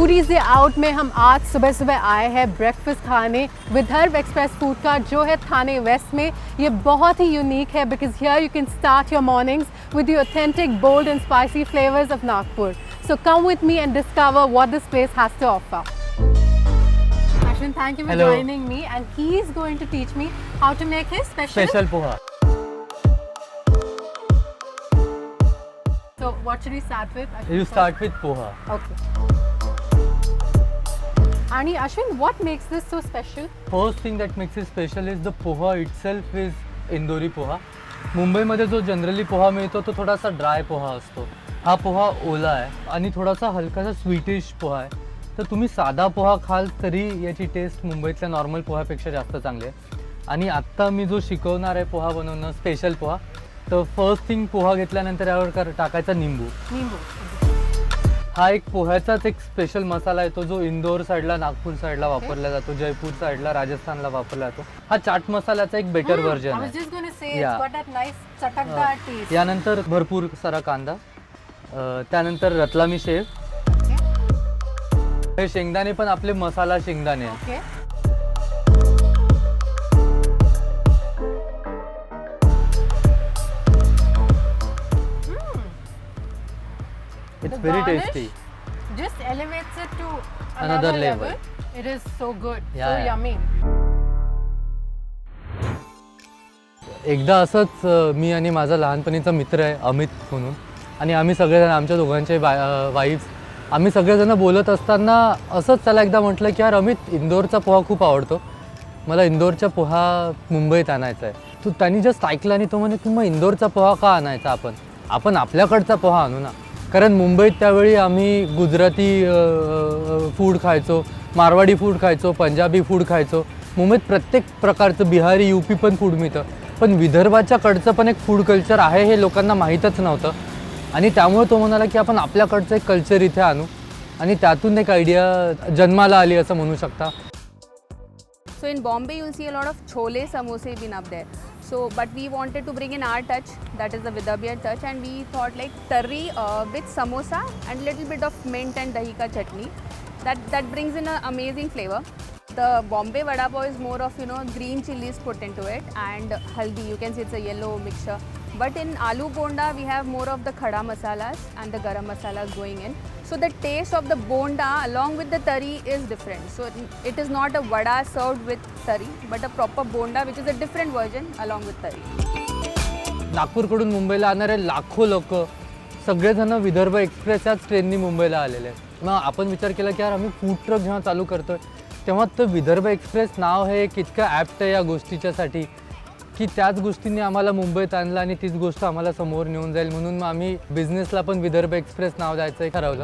Foodies day out में हम आज सुबह सुबह आए हैं ब्रेकफास्ट खाने विदर्भ एक्सप्रेस फूड का जो है थाने वेस्ट में। ये बहुत ही यूनिक है because here you can start your mornings with the authentic bold and spicy flavours of Nagpur. So come with me and discover what this place has to offer. Ashwin, thank you for joining me, and he is going to teach me how to make his special poha. So what should we start with? Ashwin, You start with poha. Okay. And Ashwin, what makes this so special? First thing that makes it special is the poha itself is Indori poha. मुंबईमध्ये जो generally poha मिळतो तो थोडासा dry poha असतो. हा पोहा ओला आहे आणि थोडासा हलकासा स्वीटिश पोहा आहे. तर तुम्ही साधा पोहा खाल तरी याची टेस्ट मुंबईतल्या नॉर्मल पोहापेक्षा जास्त चांगली आहे. आणि आत्ता मी जो शिकवणार आहे पोहा बनवणं स्पेशल पोहा, तर फर्स्ट थिंग पोहा घेतल्यानंतर यावर टाकायचा निंबू. हा एक पोह्याचाच एक स्पेशल मसाला आहे तो जो इंदोर साईडला नागपूर साईडला वापरला जातो, जयपूर साईडला राजस्थानला वापरला जातो. हा चाट मसाल्याचा एक बेटर व्हर्जन आहे. यानंतर भरपूर सारा कांदा, त्यानंतर रतलामी शेव, हे शेंगदाणे पण आपले मसाला शेंगदाणे आहे. It's very tasty. Just elevates it to another level. It is so good, Yeah, so yummy. एकदा असंच मी आणि माझा लहानपणीचा मित्र आहे अमित म्हणून, आणि आम्ही सगळेजण आमच्या दोघांचे वाईफ्स आम्ही सगळेजण बोलत असताना असंच त्याला एकदा म्हटलं की यार अमित, इंदोरचा पोहा खूप आवडतो, मला इंदोरचा पोहा मुंबईत आणायचा आहे. तो त्यांनी जस्ट ऐकलं आणि तो म्हणे की मग इंदोरचा पोहा का आणायचा, आपण आपल्याकडचा पोहा आणू ना. कारण मुंबईत त्यावेळी आम्ही गुजराती फूड खायचो, मारवाडी फूड खायचो, पंजाबी फूड खायचो. मुंबईत प्रत्येक प्रकारचं बिहारी यूपी पण फूड मिळतं, पण विदर्भाच्याकडचं पण एक फूड कल्चर आहे हे लोकांना माहीतच नव्हतं. आणि त्यामुळे तो म्हणाला की आपण आपल्याकडचं एक कल्चर इथे आणू, आणि त्यातून एक आयडिया जन्माला आली असं म्हणू शकता. So in Bombay you'll see a lot of chole samosa been up there. So but we wanted to bring in our touch, that is the Vidarbha touch, and we thought like curry with samosa and little bit of mint and dahi ka chutney. That brings in an amazing flavor. The Bombay vada pav is more of green chilies put into it and haldi. You can see it's a yellow mixture. But in aloo bonda we have more of the khada masalas and the garam masalas going in. So the taste of the bonda along with the tari is different. So it is not a vada served with tari, but a proper bonda which is a different version along with tari. नागपूरकडून मुंबईला आणणारे लाखो लोक सगळेजण विदर्भ एक्सप्रेसच्याच ट्रेननी मुंबईला आलेले आहेत. मग आपण विचार केला की यार आम्ही फूड ट्रक जेव्हा चालू करतोय तेव्हा तो विदर्भ एक्सप्रेस नाव हे एक इतकं ॲप्ट आहे या गोष्टीच्यासाठी की त्याच गोष्टींनी आम्हाला मुंबईत आणलं आणि तीच गोष्ट आम्हाला समोर नेऊन जाईल. म्हणून मग आम्ही बिझनेसला पण विदर्भ एक्सप्रेस नाव द्यायचं ठरवलं.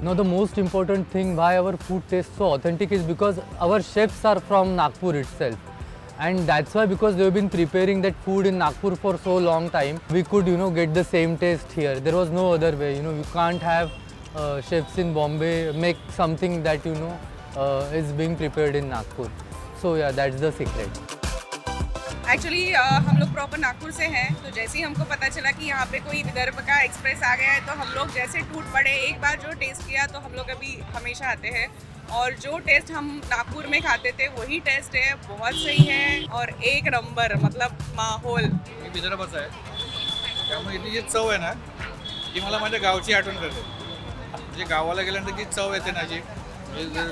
No the most important thing why our food taste so authentic is because our chefs are from Nagpur itself, and that's why because they've been preparing that food in Nagpur for so long time, we could get the same taste here. There was no other way. You can't have chefs in Bombay make something that is being prepared in Nagpur. So yeah, that's the secret. Actually हम लोग proper Nagpur से हैं, तो जैसे ही हमको पता चला कि यहाँ पे कोई विदर्भ का एक्सप्रेस आ गया है तो हम लोग जैसे टूट पड़े. एक बार जो टेस्ट किया तो हम लोग अभी हमेशा आते हैं, और जो टेस्ट हम नागपुर में खाते थे वही टेस्ट है. बहुत सही है और एक नंबर, मतलब माहौल. विदर्भाचा आहे त्यामुळे इथली जी चव आहे ना ती मला माझ्या गावची आठवण करते. म्हणजे गावाला गेल्यानंतर जी चव येते ना, जी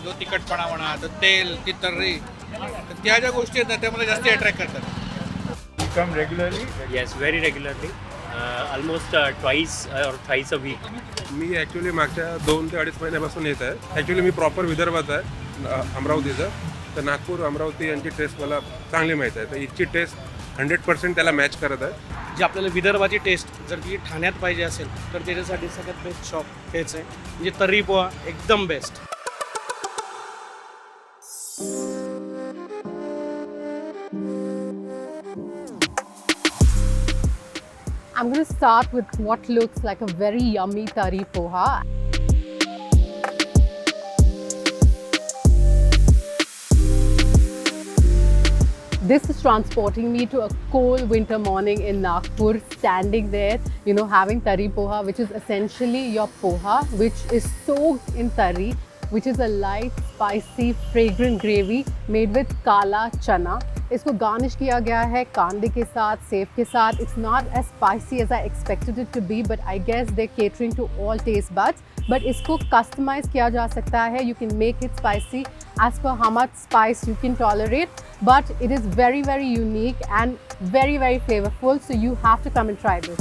जो तिखटपणा म्हणा, तर तेल, ती तर्री, त्या ज्या गोष्टी आहेत ना त्या मला जास्त अट्रॅक्ट करतात. Come regularly? Yes, very regularly. Almost twice or thrice a week. Me actually मागच्या 2 ते 2.5 महिन्यापासून येत आहे. ॲक्च्युली मी प्रॉपर विदर्भात आहे, अमरावतीचं. तर नागपूर अमरावती यांची टेस्ट मला चांगली माहीत आहे. तर इथची टेस्ट 100% त्याला मॅच करत आहे. जी आपल्याला विदर्भाची टेस्ट जर ती ठाण्यात पाहिजे असेल तर त्याच्यासाठी सगळ्यात बेस्ट शॉप हेच आहे. म्हणजे तर्री पोहा एकदम best. I'm going to start with what looks like a very yummy tari poha. This is transporting me to a cold winter morning in Nagpur, standing there, you know, having tari poha, which is essentially your poha, which is soaked in tari, which is a light, spicy, fragrant gravy made with kala chana. इसको garnish किया गया है कांदे के साथ, save के साथ. It's not as spicy as I expected it to be, but I guess they're catering to all taste buds. But इसको customize किया जा सकता है. You can make it spicy as per how much spice you can tolerate. But it is very, very unique and very, very flavorful. So you have to come and try this.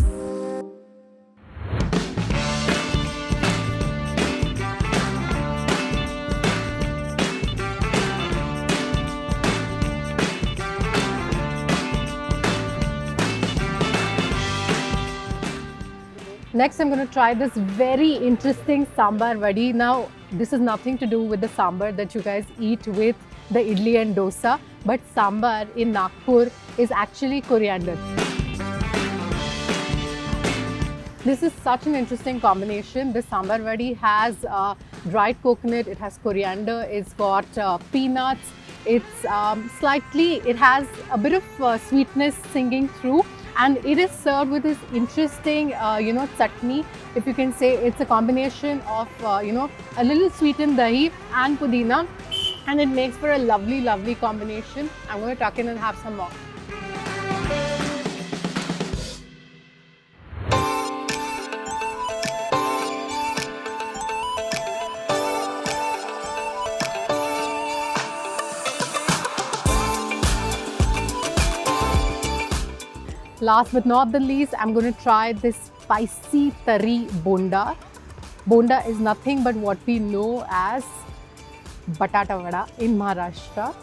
Next, I'm going to try this very interesting sambar vadi. Now, this is nothing to do with the sambar that you guys eat with the idli and dosa, but sambar in Nagpur is actually coriander. This is such an interesting combination. This sambar vadi has dried coconut, it has coriander, it's got peanuts, it's it has a bit of sweetness singing through. And it is served with this interesting, chutney. If you can say, it's a combination of, a little sweetened dahi and pudina, and it makes for a lovely, lovely combination. I'm going to tuck in and have some more. Last but not the least, I'm going to try this spicy tari bonda. Bonda is nothing but what we know as batata vada in Maharashtra.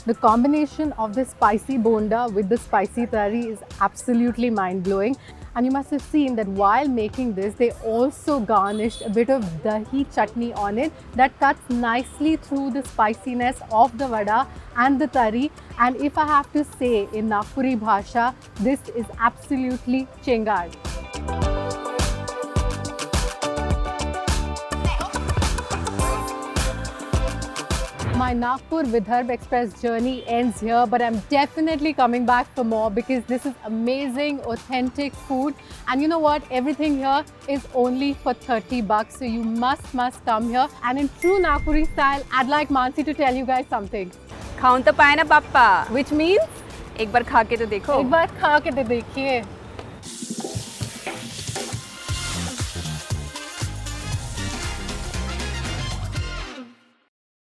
The combination of this spicy bonda with the spicy tari is absolutely mind-blowing. And you must have seen that while making this, they also garnished a bit of dahi chutney on it that cuts nicely through the spiciness of the vada and the tari. And if I have to say in Nagpuri bhasha, this is absolutely chengad. My Nagpur Vidarbha Express journey ends here, but I'm definitely coming back for more because this is amazing, authentic food. And you know what? Everything here is only for 30 bucks. So you must come here. And in true Nagpuri style, I'd like Mansi to tell you guys something. खाऊं तो पाए ना पापा, Which means? एक बार खा के तो देखो. एक बार खा के तो देखिए.